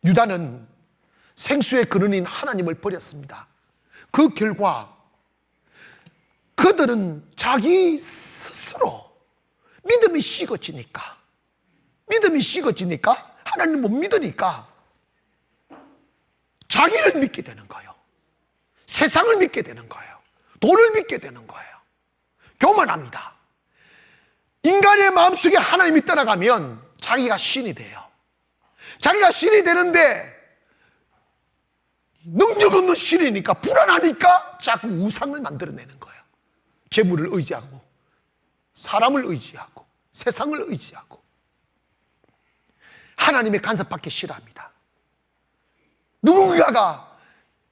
유다는 생수의 근원인 하나님을 버렸습니다. 그 결과 그들은 자기 스스로 믿음이 식어지니까 하나님을 못 믿으니까 자기를 믿게 되는 거예요. 세상을 믿게 되는 거예요. 돈을 믿게 되는 거예요. 교만합니다. 인간의 마음속에 하나님이 떠나가면 자기가 신이 돼요. 자기가 신이 되는데 능력 없는 신이니까 불안하니까 자꾸 우상을 만들어내는 거예요. 재물을 의지하고 사람을 의지하고 세상을 의지하고 하나님의 간섭받기 싫어합니다. 누군가가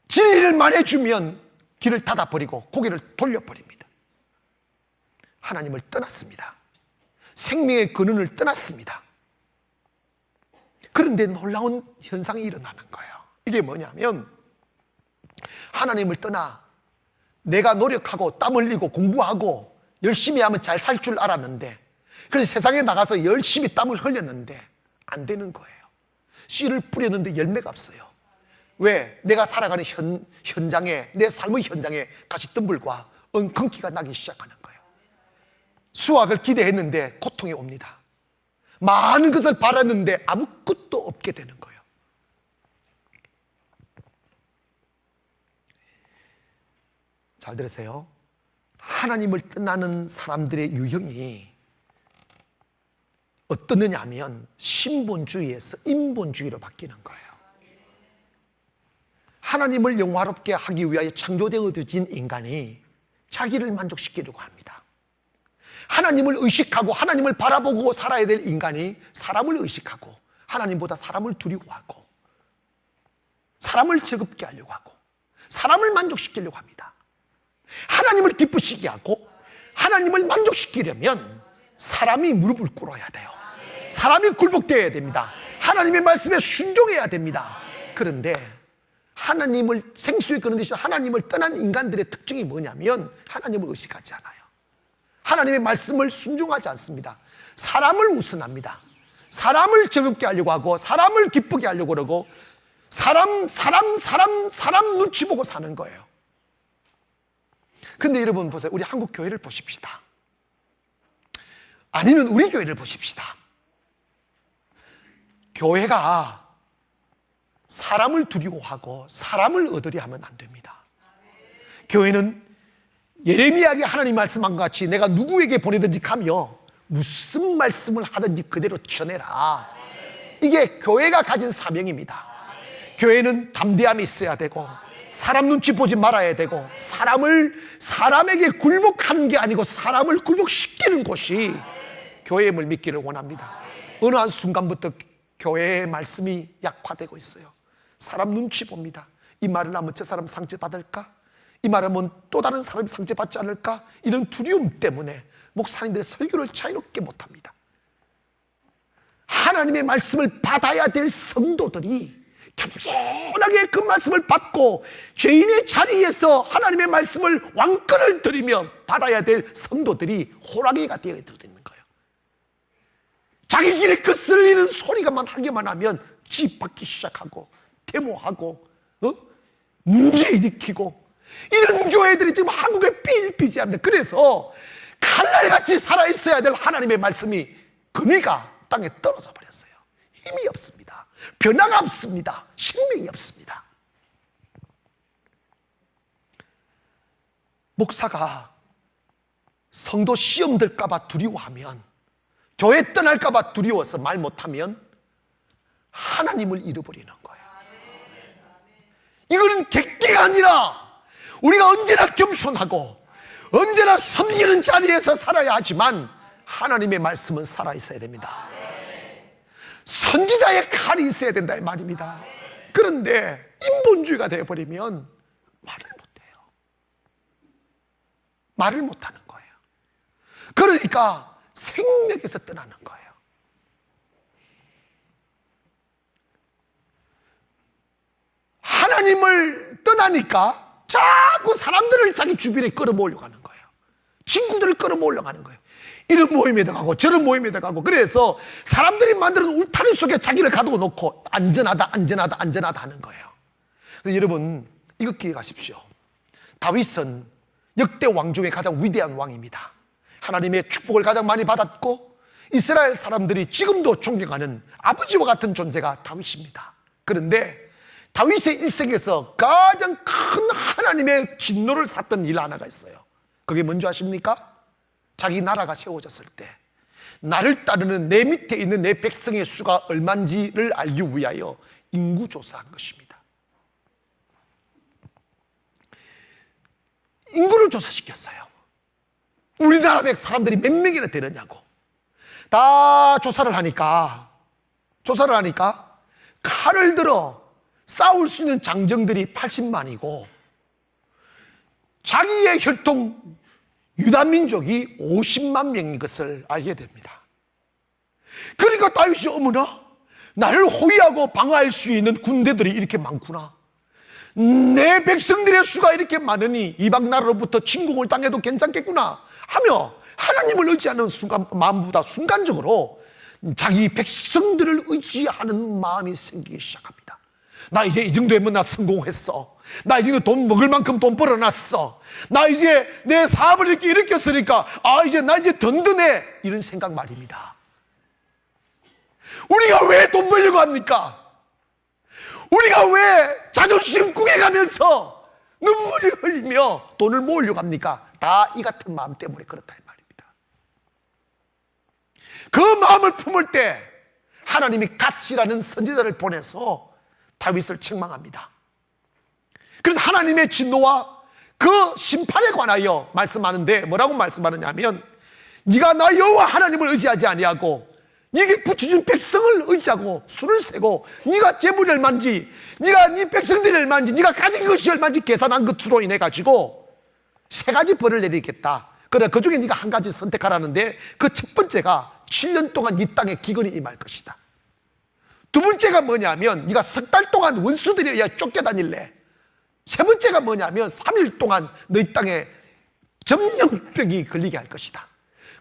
진리를 말해주면 길을 닫아버리고 고개를 돌려버립니다. 하나님을 떠났습니다. 생명의 근원을 떠났습니다. 그런데 놀라운 현상이 일어나는 거예요. 이게 뭐냐면 하나님을 떠나 내가 노력하고 땀 흘리고 공부하고 열심히 하면 잘 살 줄 알았는데, 그래서 세상에 나가서 열심히 땀을 흘렸는데 안 되는 거예요. 씨를 뿌렸는데 열매가 없어요. 왜? 내가 살아가는 현장에, 내 삶의 현장에 가시덤불과 엉겅퀴가 나기 시작하는 거예요. 수확을 기대했는데 고통이 옵니다. 많은 것을 바랐는데 아무것도 없게 되는 거예요. 잘 들으세요. 하나님을 떠나는 사람들의 유형이 어떠느냐 하면 신본주의에서 인본주의로 바뀌는 거예요. 하나님을 영화롭게 하기 위하여 창조되어진 인간이 자기를 만족시키려고 합니다. 하나님을 의식하고 하나님을 바라보고 살아야 될 인간이 사람을 의식하고 하나님보다 사람을 두려워하고 사람을 즐겁게 하려고 하고 사람을 만족시키려고 합니다. 하나님을 기쁘시게 하고 하나님을 만족시키려면 사람이 무릎을 꿇어야 돼요. 사람이 굴복되어야 됩니다. 하나님의 말씀에 순종해야 됩니다. 그런데 하나님을 생수에 그런 대신 하나님을 떠난 인간들의 특징이 뭐냐면 하나님을 의식하지 않아요. 하나님의 말씀을 순종하지 않습니다. 사람을 우선합니다. 사람을 즐겁게 하려고 하고 사람을 기쁘게 하려고 그러고 사람 눈치 보고 사는 거예요. 근데 여러분 보세요. 우리 한국 교회를 보십시다. 아니면 우리 교회를 보십시다. 교회가 사람을 두려워하고 사람을 얻으려 하면 안 됩니다. 교회는 예레미야에게 하나님 말씀한 것 같이 내가 누구에게 보내든지 가며 무슨 말씀을 하든지 그대로 전해라. 이게 교회가 가진 사명입니다. 교회는 담대함이 있어야 되고 사람 눈치 보지 말아야 되고 사람에게 굴복하는 게 아니고 사람을 굴복시키는 것이 교회임을 믿기를 원합니다. 어느 한 순간부터 교회의 말씀이 약화되고 있어요. 사람 눈치 봅니다. 이 말을 하면 저 사람 상처받을까? 이 말하면 또 다른 사람이 상처받지 않을까? 이런 두려움 때문에 목사님들의 설교를 자유롭게 못합니다. 하나님의 말씀을 받아야 될 성도들이 겸손하게 그 말씀을 받고 죄인의 자리에서 하나님의 말씀을 왕권을 드리며 받아야 될 성도들이 호랑이가 되어 있는 거예요. 자기 길에 거슬리는 소리가만 하기만 하면 집 받기 시작하고 데모하고 문제 일으키고 이런 교회들이 지금 한국에 삐일삐지합니다. 그래서 칼날같이 살아있어야 될 하나님의 말씀이 근위가 땅에 떨어져 버렸어요. 힘이 없습니다. 변화가 없습니다. 생명이 없습니다. 목사가 성도 시험 들까 봐 두려워하면, 교회 떠날까 봐 두려워서 말 못하면 하나님을 잃어버리는 거예요. 이거는 객기가 아니라 우리가 언제나 겸손하고 언제나 섬기는 자리에서 살아야 하지만 하나님의 말씀은 살아있어야 됩니다. 선지자의 칼이 있어야 된다 이 말입니다. 그런데 인본주의가 되어버리면 말을 못해요. 말을 못하는 거예요. 그러니까 생명에서 떠나는 거예요. 하나님을 떠나니까 자꾸 사람들을 자기 주변에 끌어모으려고 하는 거예요. 친구들을 끌어모으려고 하는 거예요. 이런 모임에도 가고 저런 모임에도 가고, 그래서 사람들이 만드는 울타리 속에 자기를 가두어 놓고 안전하다 안전하다 안전하다 하는 거예요. 그래서 여러분 이거 기억하십시오. 다윗은 역대 왕 중에 가장 위대한 왕입니다. 하나님의 축복을 가장 많이 받았고 이스라엘 사람들이 지금도 존경하는 아버지와 같은 존재가 다윗입니다. 그런데 다윗의 일생에서 가장 큰 하나님의 진노를 샀던 일 하나가 있어요. 그게 뭔지 아십니까? 자기 나라가 세워졌을 때 나를 따르는 내 밑에 있는 내 백성의 수가 얼마인지를 알기 위하여 인구조사한 것입니다. 인구를 조사시켰어요. 우리나라 사람들이 몇 명이나 되느냐고. 다 조사를 하니까 칼을 들어 싸울 수 있는 장정들이 80만이고 자기의 혈통 유다민족이 50만 명인 것을 알게 됩니다. 그러니까 다윗이 어머나, 나를 호위하고 방어할 수 있는 군대들이 이렇게 많구나, 내 백성들의 수가 이렇게 많으니 이방 나라로부터 침공을 당해도 괜찮겠구나 하며 하나님을 의지하는 마음보다 순간적으로 자기 백성들을 의지하는 마음이 생기기 시작합니다. 나 이제 이 정도면 나 성공했어. 나 이제 돈 먹을 만큼 돈 벌어놨어. 나 이제 내 사업을 이렇게 일으켰으니까 이제 나 이제 든든해. 이런 생각 말입니다. 우리가 왜 돈 벌려고 합니까? 우리가 왜 자존심 구겨가면서 눈물을 흘리며 돈을 모으려고 합니까? 다 이 같은 마음 때문에 그렇다 이 말입니다. 그 마음을 품을 때 하나님이 갓이라는 선지자를 보내서 다윗을 책망합니다. 그래서 하나님의 진노와 그 심판에 관하여 말씀하는데 뭐라고 말씀하느냐면, 네가 나 여호와 하나님을 의지하지 아니하고 네게 붙여준 백성을 의지하고 수를 세고 네가 재물이 얼마인지, 네가 네 백성들이 얼마인지, 네가 가진 것이 얼마인지 계산한 것으로 인해 가지고 세 가지 벌을 내리겠다. 그래, 그 중에 네가 한 가지 선택하라는데 그 첫 번째가 7년 동안 이 땅에 기근이 임할 것이다. 두 번째가 뭐냐면 네가 석 달 동안 원수들에 의해 쫓겨다닐래. 세 번째가 뭐냐면 3일 동안 너희 땅에 전염병이 걸리게 할 것이다.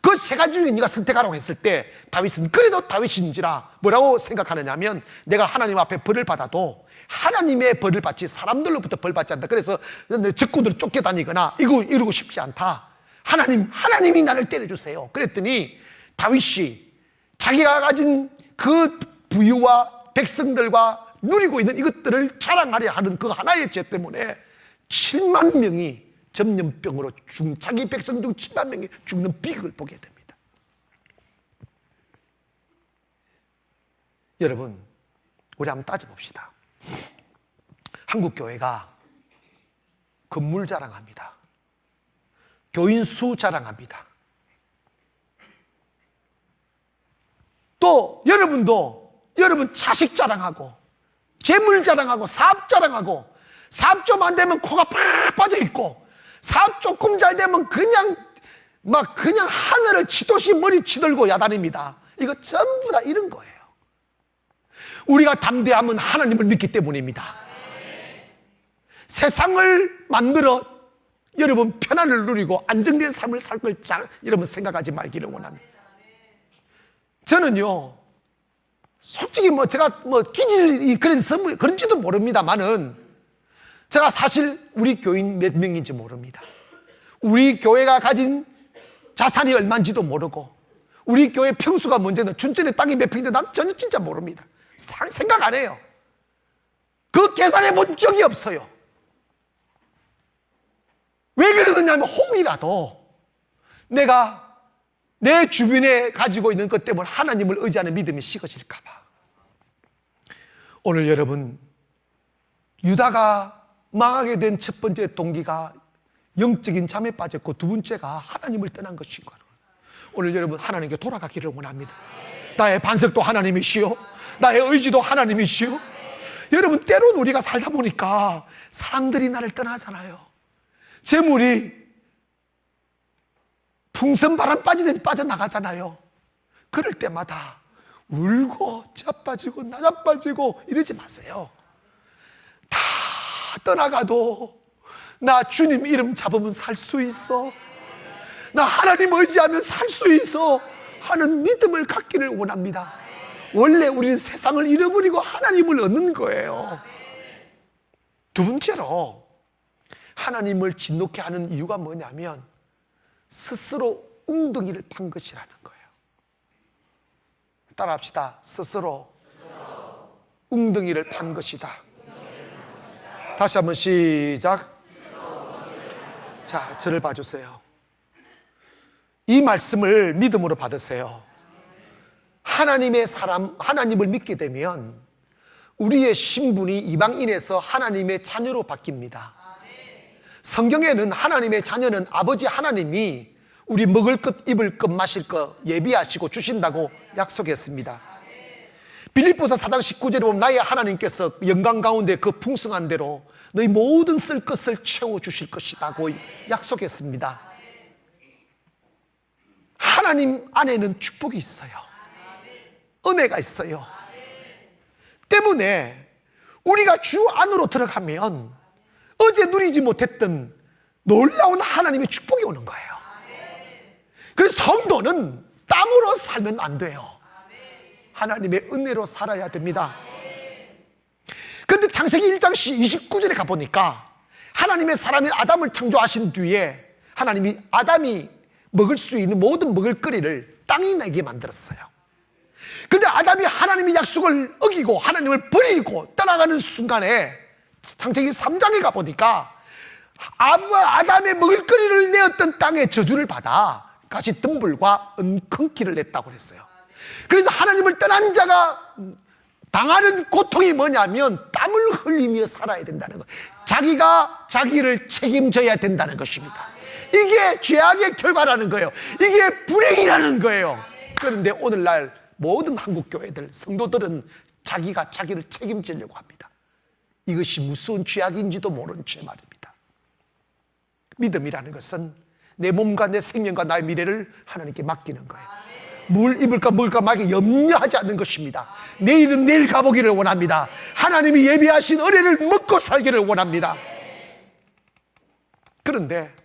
그 세 가지 중에 네가 선택하라고 했을 때 다윗은 그래도 다윗인지라 뭐라고 생각하느냐면, 내가 하나님 앞에 벌을 받아도 하나님의 벌을 받지 사람들로부터 벌 받지 않는다. 그래서 적군들을 쫓겨다니거나 이러고 싶지 않다. 하나님이 나를 때려주세요. 그랬더니 다윗이 자기가 가진 그 부유와 백성들과 누리고 있는 이것들을 자랑하려 하는 그 하나의 죄 때문에 7만 명이 전염병으로 자기 백성 중 7만 명이 죽는 비극을 보게 됩니다. 여러분, 우리 한번 따져봅시다. 한국 교회가 건물 자랑합니다. 교인 수 자랑합니다. 또 여러분 자식 자랑하고 재물 자랑하고 사업 자랑하고, 사업 좀 안 되면 코가 팍 빠져 있고, 사업 조금 잘 되면 그냥 하늘을 치듯이 머리 치들고 야단입니다. 이거 전부 다 이런 거예요. 우리가 담대함은 하나님을 믿기 때문입니다. 세상을 만들어 여러분 편안을 누리고 안정된 삶을 살 걸 여러분 생각하지 말기를 원합니다. 저는요, 솔직히 제가 기질이 그런지도 모릅니다만은, 제가 사실 우리 교인 몇 명인지 모릅니다. 우리 교회가 가진 자산이 얼마인지도 모르고, 우리 교회 평수가 문제는 춘천에 땅이 몇 평인지 난 전혀 진짜 모릅니다. 생각 안 해요. 그 계산해 본 적이 없어요. 왜 그러느냐면 혹이라도 내가 내 주변에 가지고 있는 것 때문에 하나님을 의지하는 믿음이 식어질까 봐. 오늘 여러분, 유다가 망하게 된 첫 번째 동기가 영적인 잠에 빠졌고, 두 번째가 하나님을 떠난 것인 거예요. 오늘 여러분 하나님께 돌아가기를 원합니다. 나의 반석도 하나님이시요, 나의 의지도 하나님이시요. 여러분, 때로는 우리가 살다 보니까 사람들이 나를 떠나잖아요. 재물이 풍선 바람 빠지듯이 빠져나가잖아요. 그럴 때마다 울고 자빠지고 나자빠지고 이러지 마세요. 다 떠나가도 나 주님 이름 잡으면 살 수 있어. 나 하나님 의지하면 살 수 있어 하는 믿음을 갖기를 원합니다. 원래 우리는 세상을 잃어버리고 하나님을 얻는 거예요. 두 번째로 하나님을 진노케 하는 이유가 뭐냐면 스스로 웅덩이를 판 것이라는 거예요. 따라합시다. 스스로 웅덩이를 판 것이다. 다시 한번 시작. 자, 저를 봐주세요. 이 말씀을 믿음으로 받으세요. 하나님의 사람, 하나님을 믿게 되면 우리의 신분이 이방인에서 하나님의 자녀로 바뀝니다. 성경에는 하나님의 자녀는 아버지 하나님이 우리 먹을 것, 입을 것, 마실 것 예비하시고 주신다고 약속했습니다. 빌립보서 4장 19절에 보면 나의 하나님께서 영광 가운데 그 풍성한 대로 너희 모든 쓸 것을 채워주실 것이라고 약속했습니다. 하나님 안에는 축복이 있어요. 은혜가 있어요. 때문에 우리가 주 안으로 들어가면 어제 누리지 못했던 놀라운 하나님의 축복이 오는 거예요. 그래서 성도는 땀으로 살면 안 돼요. 하나님의 은혜로 살아야 됩니다. 그런데 창세기 1장 29절에 가보니까 하나님의 사람인 아담을 창조하신 뒤에 하나님이 아담이 먹을 수 있는 모든 먹을거리를 땅이 내게 만들었어요. 그런데 아담이 하나님의 약속을 어기고 하나님을 버리고 떠나가는 순간에 창세기 3장에 가보니까 아담의 먹을거리를 내었던 땅에 저주를 받아 가시 덤불과 은컨기를 냈다고 그랬어요. 그래서 하나님을 떠난 자가 당하는 고통이 뭐냐면 땀을 흘리며 살아야 된다는 거예요. 자기가 자기를 책임져야 된다는 것입니다. 이게 죄악의 결과라는 거예요. 이게 불행이라는 거예요. 그런데 오늘날 모든 한국 교회들, 성도들은 자기가 자기를 책임지려고 합니다. 이것이 무서운 죄악인지도 모른 죄 말입니다. 믿음이라는 것은 내 몸과 내 생명과 나의 미래를 하나님께 맡기는 거예요. 뭘 입을까 먹을까 마게 염려하지 않는 것입니다. 내일은 내일 가보기를 원합니다. 하나님이 예비하신 은혜를 먹고 살기를 원합니다. 그런데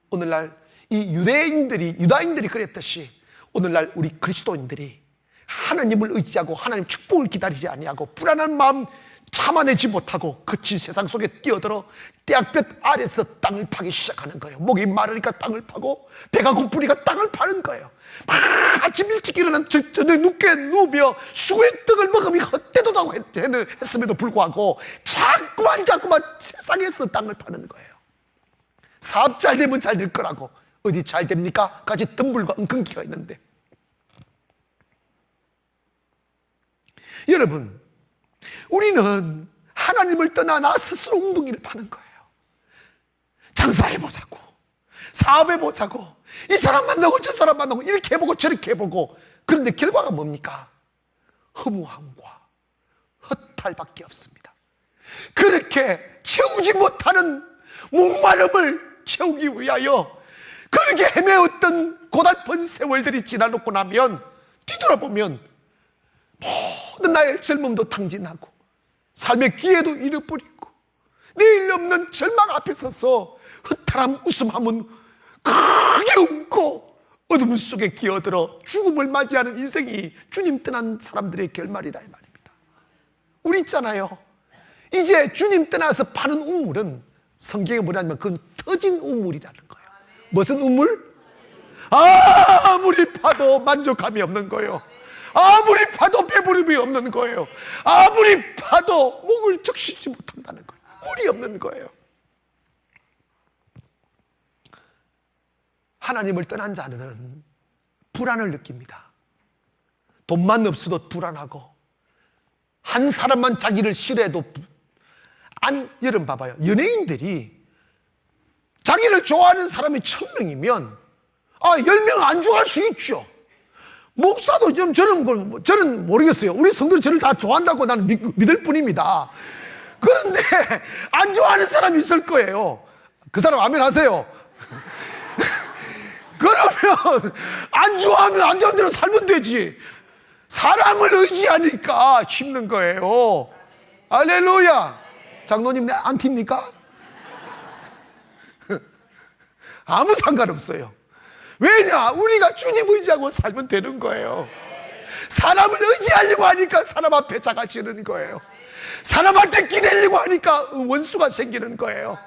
오늘날 이 유다인들이 그랬듯이 오늘날 우리 그리스도인들이 하나님을 의지하고 하나님 축복을 기다리지 아니하고 불안한 마음 참아내지 못하고 거친 세상 속에 뛰어들어 떼약볕 아래서 땅을 파기 시작하는 거예요. 목이 마르니까 땅을 파고 배가 고프니까 땅을 파는 거예요. 아침 일찍 일어난 저녁 늦게 누우며 수고의 떡을 먹으며 헛되도다고 했음에도 불구하고 자꾸만 세상에서 땅을 파는 거예요. 사업 잘 되면 잘 될 거라고. 어디 잘 됩니까? 같이 덤불과 은근기가 있는데. 여러분, 우리는 하나님을 떠나 나 스스로 웅덩이를 파는 거예요. 장사해보자고, 사업해보자고, 이 사람 만나고 저 사람 만나고 이렇게 해보고 저렇게 해보고. 그런데 결과가 뭡니까? 허무함과 허탈밖에 없습니다. 그렇게 채우지 못하는 목마름을 채우기 위하여 그렇게 헤매었던 고달픈 세월들이 지나놓고 나면 뒤돌아보면 모든 나의 젊음도 탕진하고 삶의 기회도 잃어버리고 내일 없는 절망 앞에 서서 허탈함 웃음하면 크게 웃고 어둠 속에 기어들어 죽음을 맞이하는 인생이 주님 떠난 사람들의 결말이라 이 말입니다. 우리 있잖아요. 이제 주님 떠나서 파는 우물은 성경에 뭐냐면 그건 터진 우물이라는 거예요. 무슨 우물? 아무리 파도 만족감이 없는 거예요. 아무리 파도 배부름이 없는 거예요. 아무리 파도 목을 적시지 못한다는 거예요. 물이 없는 거예요. 하나님을 떠난 자는 불안을 느낍니다. 돈만 없어도 불안하고 한 사람만 자기를 싫어해도 여러분 봐봐요. 연예인들이 자기를 좋아하는 사람이 1000명이면 10명 안 좋아할 수 있죠. 목사도 좀 저는 모르겠어요. 우리 성도들이 저를 다 좋아한다고 나는 믿을 뿐입니다. 그런데 안 좋아하는 사람이 있을 거예요. 그 사람 아멘 하세요. 그러면 안 좋아하면 안 좋은 대로 살면 되지. 사람을 의지하니까 힘든 거예요. 할렐루야. 장로님 안티입니까? 아무 상관없어요. 왜냐? 우리가 주님 의지하고 살면 되는 거예요. 사람을 의지하려고 하니까 사람 앞에 작아지는 거예요. 사람한테 기대려고 하니까 원수가 생기는 거예요.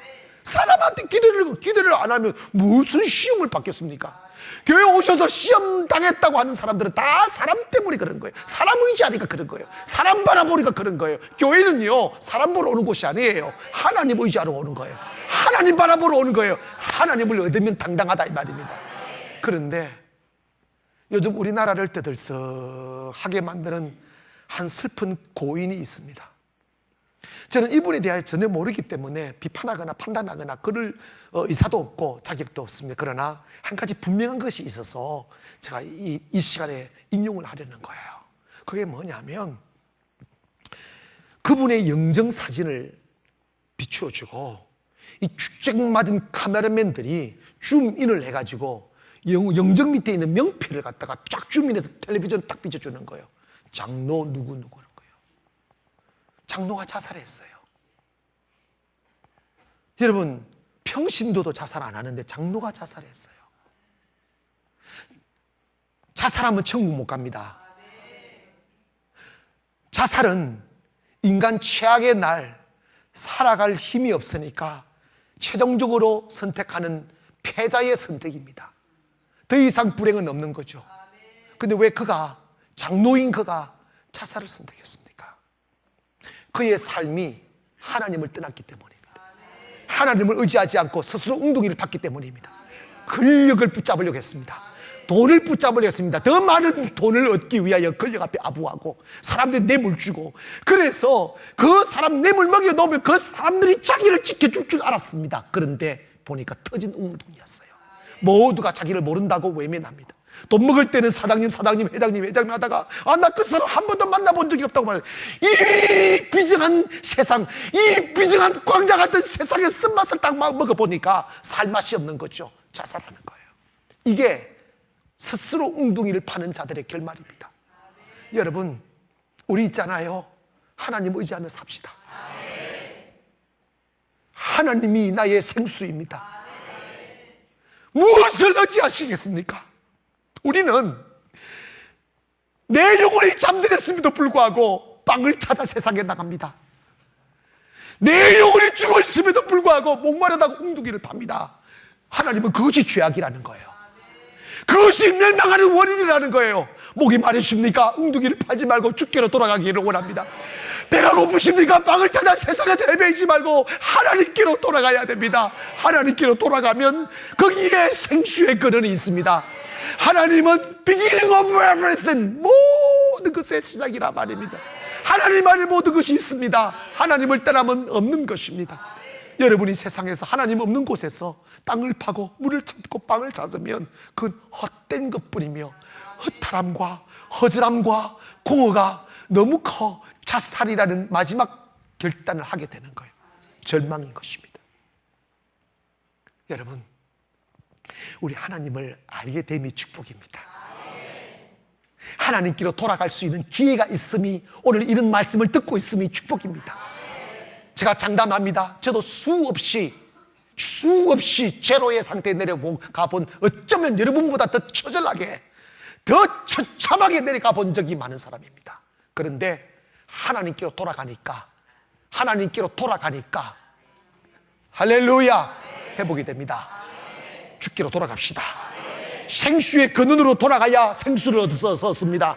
사람한테 기대를 안 하면 무슨 시험을 받겠습니까? 교회 오셔서 시험 당했다고 하는 사람들은 다 사람 때문에 그런 거예요. 사람 의지하니까 그런 거예요. 사람 바라보니까 그런 거예요. 교회는요, 사람 보러 오는 곳이 아니에요. 하나님 의지하러 오는 거예요. 하나님 바라보러 오는 거예요. 하나님을 얻으면 당당하다 이 말입니다. 그런데 요즘 우리나라를 떠들썩하게 만드는 한 슬픈 고인이 있습니다. 저는 이분에 대하여 전혀 모르기 때문에 비판하거나 판단하거나 그럴 의사도 없고 자격도 없습니다. 그러나 한 가지 분명한 것이 있어서 제가 이 시간에 인용을 하려는 거예요. 그게 뭐냐면 그분의 영정 사진을 비추어주고 이 축적맞은 카메라맨들이 줌인을 해가지고 영정 밑에 있는 명패를 갖다가 쫙 줌인해서 텔레비전 딱 비춰주는 거예요. 장로 누구누구는 거예요. 장로가 자살했어요. 여러분, 평신도도 자살 안 하는데 장로가 자살했어요. 자살하면 천국 못 갑니다. 자살은 인간 최악의 날 살아갈 힘이 없으니까 최종적으로 선택하는 패자의 선택입니다. 더 이상 불행은 없는 거죠. 근데 왜 그가, 장로인 그가 자살을 선택했습니까? 그의 삶이 하나님을 떠났기 때문입니다. 하나님을 의지하지 않고 스스로 웅둥이를 팠기 때문입니다. 권력을 붙잡으려고 했습니다. 돈을 붙잡으려고 했습니다. 더 많은 돈을 얻기 위하여 권력 앞에 아부하고 사람들이 뇌물 주고, 그래서 그 사람 뇌물 먹여 놓으면 그 사람들이 자기를 지켜줄 줄 알았습니다. 그런데 보니까 터진 웅둥이였어요. 모두가 자기를 모른다고 외면합니다. 돈 먹을 때는 사장님, 회장님 하다가 나 그 사람 한 번도 만나본 적이 없다고 말해요. 이 비정한 세상, 이 비정한 광자 같은 세상의 쓴맛을 딱 먹어보니까 살 맛이 없는 거죠. 자살하는 거예요. 이게 스스로 웅둥이를 파는 자들의 결말입니다. 여러분, 우리 있잖아요. 하나님 의지하며 삽시다. 하나님이 나의 생수입니다. 무엇을 의지하시겠습니까? 우리는 내 영혼이 잠들었음에도 불구하고 빵을 찾아 세상에 나갑니다. 내 영혼이 죽어 있음에도 불구하고 목마르다고 웅둥이를 팝니다. 하나님은 그것이 죄악이라는 거예요. 그것이 멸망하는 원인이라는 거예요. 목이 마르십니까? 웅둥이를 파지 말고 주께로 돌아가기를 원합니다. 배가 고프십니까? 빵을 찾아 세상에 헤매이지 말고 하나님께로 돌아가야 됩니다. 하나님께로 돌아가면 거기에 생수의 근원이 있습니다. 하나님은 beginning of everything, 모든 것의 시작이라 말입니다. 하나님 안에 모든 것이 있습니다. 하나님을 떠나면 없는 것입니다. 여러분이 세상에서 하나님 없는 곳에서 땅을 파고 물을 찾고 빵을 찾으면 그건 헛된 것뿐이며 허탈함과 허전함과 공허가 너무 커 자살이라는 마지막 결단을 하게 되는 거예요. 절망인 것입니다. 여러분, 우리 하나님을 알게 됨이 축복입니다. 하나님께로 돌아갈 수 있는 기회가 있음이, 오늘 이런 말씀을 듣고 있음이 축복입니다. 제가 장담합니다. 저도 수없이 제로의 상태에 내려가 본, 어쩌면 여러분보다 더 처절하게, 더 처참하게 내려가 본 적이 많은 사람입니다. 그런데 하나님께로 돌아가니까 할렐루야 회복이 됩니다. 주께로 돌아갑시다. 생수의 근원으로 돌아가야 생수를 얻었습니다.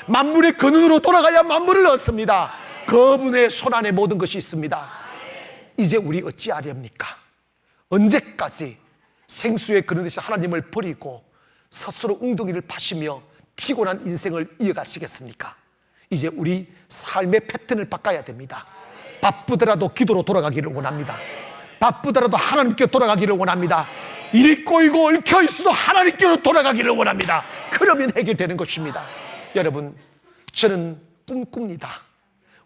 만물의 근원으로 돌아가야 만물을 얻습니다. 그분의 손안에 모든 것이 있습니다. 이제 우리 어찌하렵니까? 언제까지 생수의 근원 되신 하나님을 버리고 스스로 웅덩이를 파시며 피곤한 인생을 이어가시겠습니까? 이제 우리 삶의 패턴을 바꿔야 됩니다. 바쁘더라도 기도로 돌아가기를 원합니다. 바쁘더라도 하나님께 돌아가기를 원합니다. 일이 꼬이고 얽혀 있어도 하나님께로 돌아가기를 원합니다. 그러면 해결되는 것입니다. 여러분, 저는 꿈꿉니다.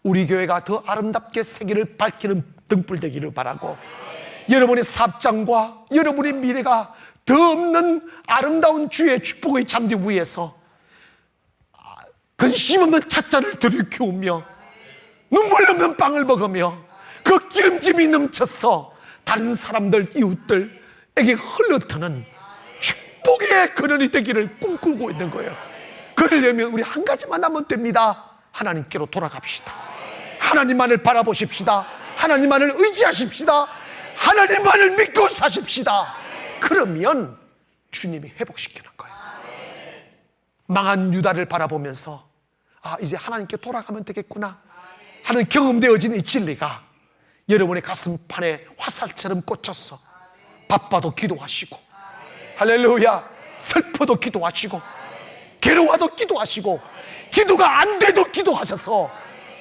우리 교회가 더 아름답게 세계를 밝히는 등불 되기를 바라고, 여러분의 사업장과 여러분의 미래가 더 없는 아름다운 주의 축복의 잔디 위에서 근심 없는 찻잔을 들이키우며 눈물 없는 빵을 먹으며 그 기름짐이 넘쳐서 다른 사람들, 이웃들에게 흘러드는 축복의 근원이 되기를 꿈꾸고 있는 거예요. 그러려면 우리 한 가지만 하면 됩니다. 하나님께로 돌아갑시다. 하나님만을 바라보십시다. 하나님만을 의지하십시다. 하나님만을 믿고 사십시다. 그러면 주님이 회복시키는 거예요. 망한 유다를 바라보면서 이제 하나님께 돌아가면 되겠구나 하는 경험되어진 이 진리가 여러분의 가슴판에 화살처럼 꽂혔어. 바빠도 기도하시고, 할렐루야, 슬퍼도 기도하시고, 괴로워도 기도하시고, 기도가 안 돼도 기도하셔서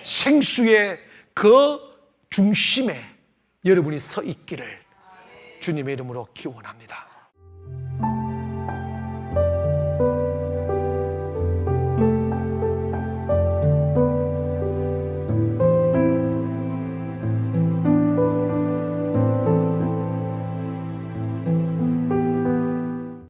생수의 그 중심에 여러분이 서 있기를 주님의 이름으로 기원합니다.